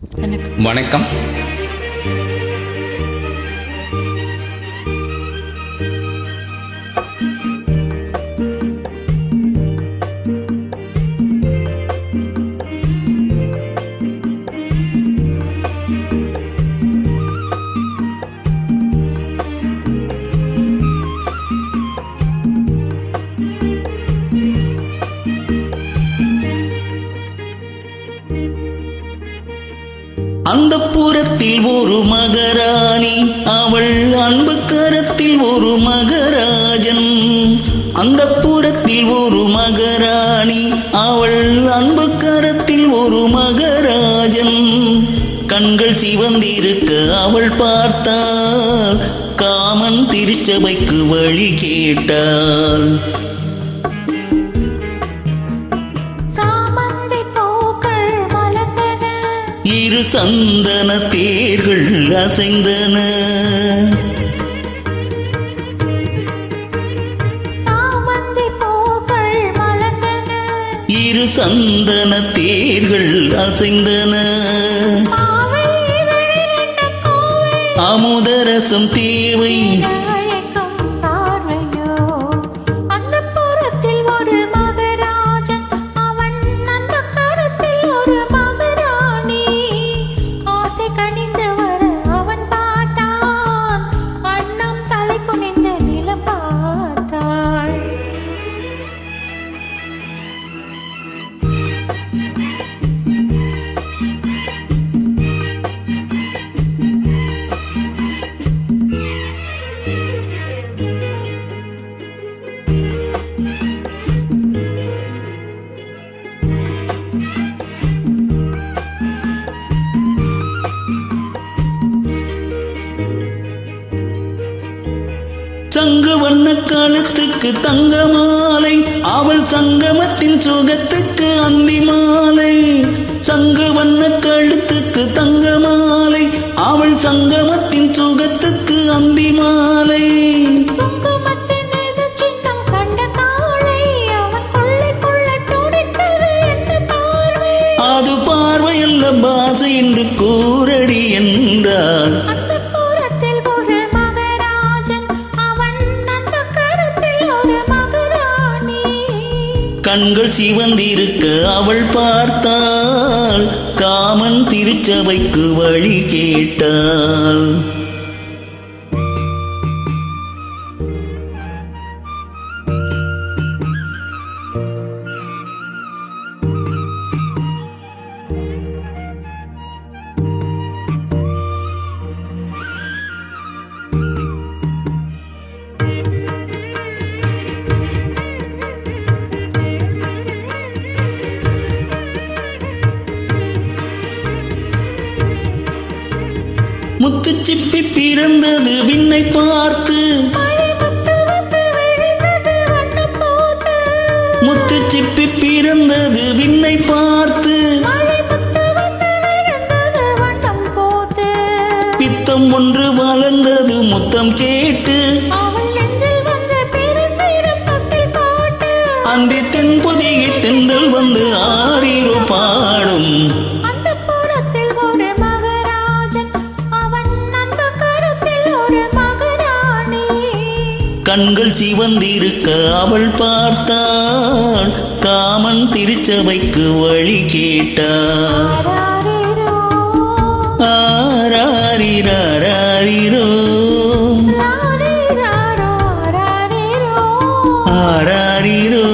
வணக்கம். அந்தப்புறத்தில் ஒரு மகாராணி, அவள் அன்பு கரத்தில் ஒரு மகராஜன். அந்தப்புறத்தில் ஒரு மகாராணி, அவள் அன்பு கரத்தில் ஒரு மகராஜன். கண்கள் சிவந்திருக்க அவள் பார்த்தாள், காமன் திருச்சபைக்கு வழி கேட்டாள். இரு சந்தன தேர்கள் அசைந்தன, இரு சந்தன தேர்கள் அசைந்தன. அமுதரசம் தேவை சங்கு வண்ண காலத்துக்கு தங்க மாலை, அவள் சங்கமத்தின் சுகத்துக்கு அந்தி மாலை. சங்கு வண்ண கழுத்துக்கு தங்க மாலை, அவள் சங்கமத்தின் சுகத்துக்கு அந்தி மாலை. அது பார்வையல்ல பாசை என்று கூரடி என்றார். கண்கள் சிவந்திருக்க அவள் பார்த்தாள், காமன் திருச்சபைக்கு வழி கேட்டாள். முத்துச்சிப்பி பிறந்தது விண்ணை பார்த்து, முத்துச்சிப்பி பிறந்தது விண்ணை பார்த்து. பித்தம் ஒன்று வளர்ந்தது முத்தம் கேட்டு, அந்தி தென்பொதிகை தென்றல் வந்து ஆரிரோ பாடும். கண்கள் சிவந்திருக்க அவள் பார்த்தாள், காமன் திருச்சபைக்கு வழி கேட்டாள். ஆராரிரோ ஆராரிரோ.